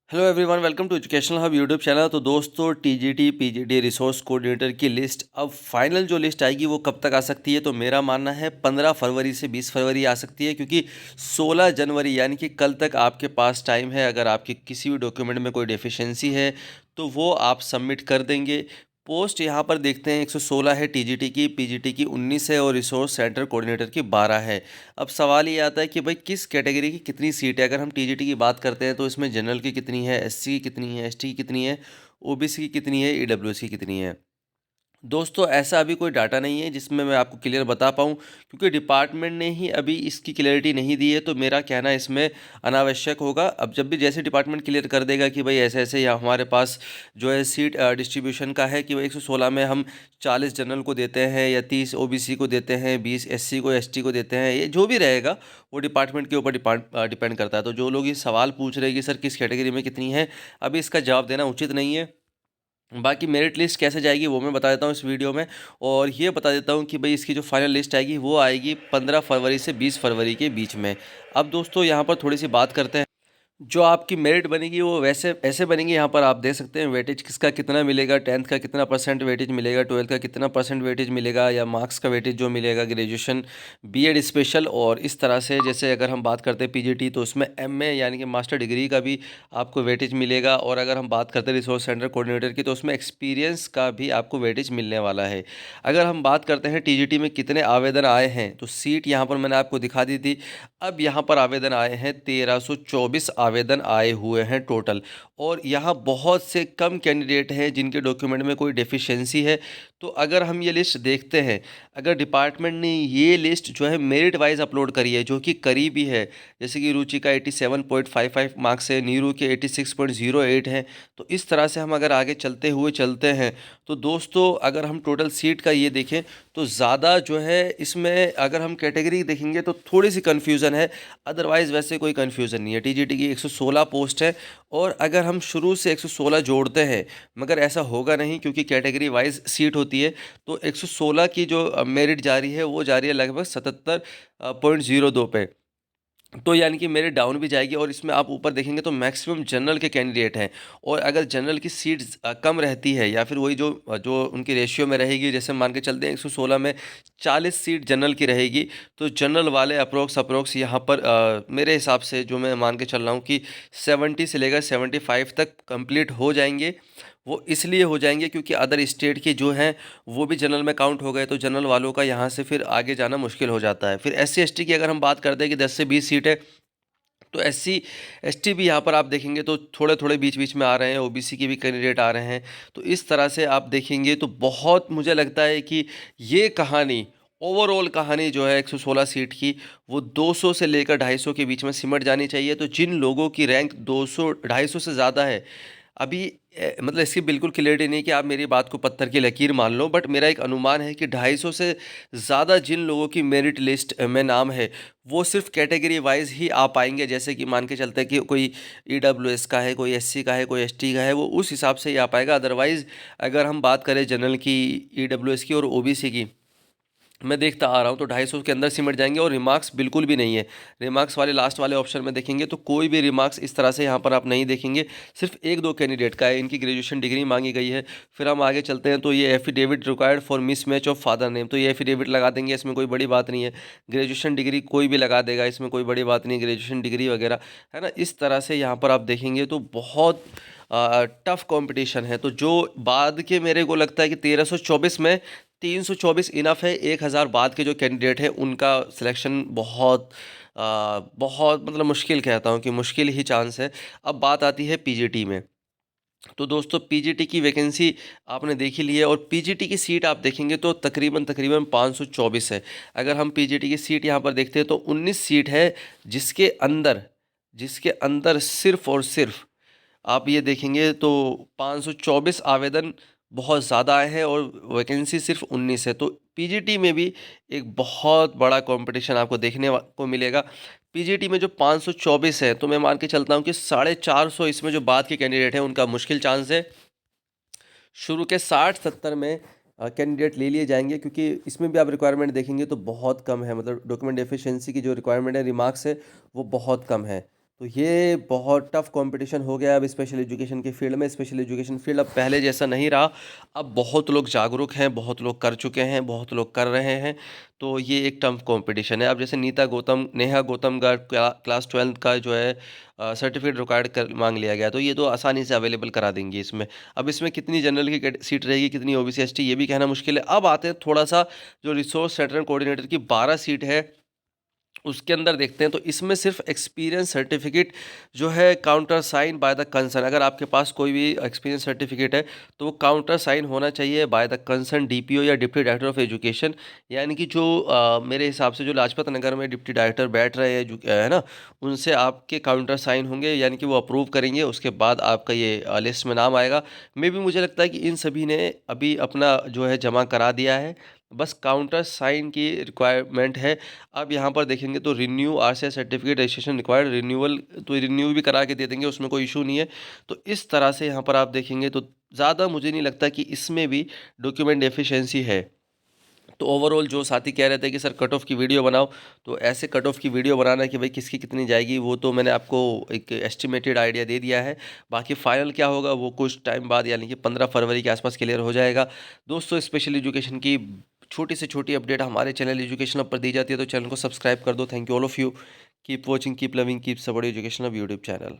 Hello everyone, welcome to educational hub YouTube channel. तो दोस्तों, TGT PGT resource coordinator की list अब final जो लिस्ट आएगी वो कब तक आ सकती है? तो मेरा मानना है 15 फरवरी से 20 फरवरी आ सकती है, क्योंकि 16 जनवरी यानी कि कल तक आपके पास टाइम है। अगर आपके किसी भी डॉक्यूमेंट में कोई डेफिशिएंसी है तो वो आप सबमिट कर देंगे। पोस्ट यहाँ पर देखते हैं 116 है टीजीटी की, पीजीटी की 19 है और रिसोर्स सेंटर कोऑर्डिनेटर की 12 है। अब सवाल ये आता है कि भाई किस कैटेगरी की कितनी सीट है। अगर हम टीजीटी की बात करते हैं तो इसमें जनरल की कितनी है, एससी की कितनी है, एसटी की कितनी है, ओबीसी की कितनी है, ईडब्ल्यूएस की कितनी है। दोस्तों, ऐसा अभी कोई डाटा नहीं है जिसमें मैं आपको क्लियर बता पाऊँ, क्योंकि डिपार्टमेंट ने ही अभी इसकी क्लियरिटी नहीं दी है। तो मेरा कहना इसमें अनावश्यक होगा। अब जब भी जैसे डिपार्टमेंट क्लियर कर देगा कि भाई ऐसे ऐसे या हमारे पास जो है सीट डिस्ट्रीब्यूशन का है कि भाई 116 में हम 40 जनरल को देते हैं या 30 ओबीसी को देते हैं, 20 एससी को, एसटी को देते हैं, ये जो भी रहेगा वो डिपार्टमेंट के ऊपर डिपेंड करता है। तो जो लोग ये सवाल पूछ रहे हैं कि सर किस कैटेगरी में कितनी है, अभी इसका जवाब देना उचित नहीं है। बाकी मेरिट लिस्ट कैसे जाएगी वो मैं बता देता हूँ इस वीडियो में। और ये बता देता हूँ कि भाई इसकी जो फाइनल लिस्ट आएगी वो आएगी 15 फरवरी से 20 फरवरी के बीच में। अब दोस्तों, यहाँ पर थोड़ी सी बात करते हैं। जो आपकी मेरिट बनेगी वो वैसे ऐसे बनेगी। यहाँ पर आप देख सकते हैं वेटेज किसका कितना मिलेगा, 10th का कितना परसेंट वेटेज मिलेगा, 12th का कितना परसेंट वेटेज मिलेगा, या मार्क्स का वेटेज जो मिलेगा, ग्रेजुएशन, बीएड स्पेशल। और इस तरह से जैसे अगर हम बात करते हैं पीजीटी तो उसमें एमए यानी कि मास्टर डिग्री का भी आपको वेटेज मिलेगा। और अगर हम बात करते हैं रिसोर्स सेंटर कोऑर्डिनेटर की तो उसमें एक्सपीरियंस का भी आपको वेटेज मिलने वाला है। अगर हम बात करते हैं टीजीटी में कितने आवेदन आए हैं तो सीट यहाँ पर मैंने आपको दिखा दी थी। अब यहाँ पर आवेदन आए हैं 1324 आवेदन आए हुए हैं टोटल। और यहाँ बहुत से कम कैंडिडेट हैं जिनके डॉक्यूमेंट में कोई डेफिशिएंसी है। तो अगर हम ये लिस्ट देखते हैं, अगर डिपार्टमेंट ने ये लिस्ट जो है मेरिट वाइज अपलोड करी है, जो कि करीबी है, जैसे कि रुचि का 87.55 मार्क्स है, नीरू के 86.08 हैं। तो इस तरह से हम अगर आगे चलते हैं तो दोस्तों, अगर हम टोटल सीट का ये देखें तो ज़्यादा जो है इसमें अगर हम कैटेगरी देखेंगे तो थोड़ी सी कन्फ्यूज़न है। अदरवाइज़ वैसे कोई कन्फ्यूज़न नहीं है। टीजीटी की 116 पोस्ट है और अगर हम शुरू से 116 जोड़ते हैं, मगर ऐसा होगा नहीं क्योंकि कैटेगरी वाइज सीट होती है। तो 116 की जो मेरिट जारी है वो जारी है लगभग 77.02 पे। तो यानी कि मेरे डाउन भी जाएगी। और इसमें आप ऊपर देखेंगे तो मैक्सिमम जनरल के कैंडिडेट हैं। और अगर जनरल की सीट्स कम रहती है या फिर वही जो जो उनकी रेशियो में रहेगी, जैसे मान के चलते हैं 116 में 40 सीट जनरल की रहेगी, तो जनरल वाले अप्रोक्स यहाँ पर मेरे हिसाब से जो मैं मान के चल रहा हूँ कि 70 से लेकर 75 तक कंप्लीट हो जाएंगे। वो इसलिए हो जाएंगे क्योंकि अदर स्टेट के जो हैं वो भी जनरल में काउंट हो गए, तो जनरल वालों का यहाँ से फिर आगे जाना मुश्किल हो जाता है। फिर एससी एसटी की अगर हम बात करते हैं कि 10 से 20 सीट है, तो एससी एसटी भी यहाँ पर आप देखेंगे तो थोड़े थोड़े बीच बीच में आ रहे हैं, ओबीसी के भी कैंडिडेट आ रहे हैं। तो इस तरह से आप देखेंगे तो बहुत मुझे लगता है कि ये कहानी, ओवरऑल कहानी जो है 116 सीट की, वो 200 से लेकर 250 के बीच में सिमट जानी चाहिए। तो जिन लोगों की रैंक 200 250 से ज़्यादा है, अभी मतलब इसकी बिल्कुल क्लियरिटी नहीं कि आप मेरी बात को पत्थर की लकीर मान लो, बट मेरा एक अनुमान है कि 250 से ज़्यादा जिन लोगों की मेरिट लिस्ट में नाम है वो सिर्फ कैटेगरी वाइज ही आ पाएंगे। जैसे कि मान के चलते हैं कि कोई ईडब्ल्यूएस का है, कोई एससी का है, कोई एसटी का है, वो उस हिसाब से ही आ पाएगा। अदरवाइज़ अगर हम बात करें जनरल की, ईडब्ल्यूएस की और ओबीसी की, मैं देखता आ रहा हूँ तो 250 के अंदर सिमट जाएंगे। और रिमार्क्स बिल्कुल भी नहीं है। रिमार्क्स वाले लास्ट वाले ऑप्शन में देखेंगे तो कोई भी रिमार्क्स इस तरह से यहाँ पर आप नहीं देखेंगे। सिर्फ एक दो कैंडिडेट का है, इनकी ग्रेजुएशन डिग्री मांगी गई है। फिर हम आगे चलते हैं तो ये affidavit required for miss match of father name, तो ये एफिडेविट लगा देंगे, इसमें कोई बड़ी बात नहीं है। ग्रेजुएशन डिग्री कोई भी लगा देगा, इसमें कोई बड़ी बात नहीं, ग्रेजुएशन डिग्री वगैरह है ना। इस तरह से यहाँ पर आप देखेंगे तो बहुत टफ कंपटीशन है। तो जो बाद के, मेरे को लगता है कि 1324 में 324 इनफ है। 1000 बाद के जो कैंडिडेट हैं उनका सिलेक्शन बहुत बहुत मतलब मुश्किल, कहता हूँ कि मुश्किल ही चांस है। अब बात आती है पीजीटी में। तो दोस्तों, पीजीटी की वैकेंसी आपने देख ही ली है और पीजीटी की सीट आप देखेंगे तो तकरीबन तकरीबन 524 है। अगर हम पीजीटी की सीट यहाँ पर देखते हैं तो 19 सीट है, जिसके अंदर सिर्फ और सिर्फ आप ये देखेंगे तो 524 आवेदन बहुत ज़्यादा आए हैं और वैकेंसी सिर्फ 19 है। तो पीजीटी में भी एक बहुत बड़ा कंपटीशन आपको देखने को मिलेगा। पीजीटी में जो 524 है, तो मैं मान के चलता हूँ कि 450 इसमें जो बाद के कैंडिडेट हैं उनका मुश्किल चांस है। शुरू के 60-70 में कैंडिडेट ले लिए जाएंगे, क्योंकि इसमें भी आप रिक्वायरमेंट देखेंगे तो बहुत कम है। मतलब डॉक्यूमेंट एफिशिएंसी की जो रिक्वायरमेंट है, रिमार्क्स है, वो बहुत कम है। तो ये बहुत टफ कंपटीशन हो गया अब स्पेशल एजुकेशन के फील्ड में। स्पेशल एजुकेशन फील्ड अब पहले जैसा नहीं रहा। अब बहुत लोग जागरूक हैं, बहुत लोग कर चुके हैं, बहुत लोग कर रहे हैं। तो ये एक टफ कंपटीशन है। अब जैसे नेहा गौतम का क्लास 12 का जो है सर्टिफिकेट रिक्वायर्ड कर मांग लिया गया, तो ये तो आसानी से अवेलेबल करा देंगे इसमें। अब इसमें कितनी जनरल की सीट रहेगी, कितनी ओबीसी एसटी, ये भी कहना मुश्किल है। अब आते हैं थोड़ा सा जो रिसोर्स सेंटर कोऑर्डिनेटर की 12 सीट है उसके अंदर देखते हैं। तो इसमें सिर्फ एक्सपीरियंस सर्टिफिकेट जो है counter sign by the concern, अगर आपके पास कोई भी एक्सपीरियंस सर्टिफिकेट है तो वो काउंटर साइन होना चाहिए बाय द कंसर्न डीपीओ या डिप्टी डायरेक्टर ऑफ एजुकेशन। यानी कि जो मेरे हिसाब से जो लाजपत नगर में डिप्टी डायरेक्टर बैठ रहे हैं है ना, उनसे आपके काउंटर साइन होंगे, यानी कि वो अप्रूव करेंगे, उसके बाद आपका ये लिस्ट में नाम आएगा। मे भी मुझे लगता है कि इन सभी ने अभी अपना जो है जमा करा दिया है, बस काउंटर साइन की रिक्वायरमेंट है। अब यहाँ पर देखेंगे तो renew RCI certificate registration required, renewal तो रिन्यू भी करा के दे देंगे, उसमें कोई इशू नहीं है। तो इस तरह से यहाँ पर आप देखेंगे तो ज़्यादा मुझे नहीं लगता कि इसमें भी डॉक्यूमेंट डेफिशिएंसी है। तो ओवरऑल जो साथी कह रहे थे कि सर कट ऑफ की वीडियो बनाओ, तो ऐसे कट ऑफ की वीडियो बनाना कि भाई किसकी कितनी जाएगी, वो तो मैंने आपको एक एस्टिमेटेड आइडिया दे दिया है। बाकी फाइनल क्या होगा वो कुछ टाइम बाद यानी कि 15 फरवरी के आसपास क्लियर हो जाएगा। दोस्तों स्पेशल एजुकेशन की छोटी से छोटी अपडेट हमारे चैनल एजुकेशन पर दी जाती है, तो चैनल को सब्सक्राइब कर दो। Thank you all of you. Keep watching, keep loving, keep support education of YouTube channel.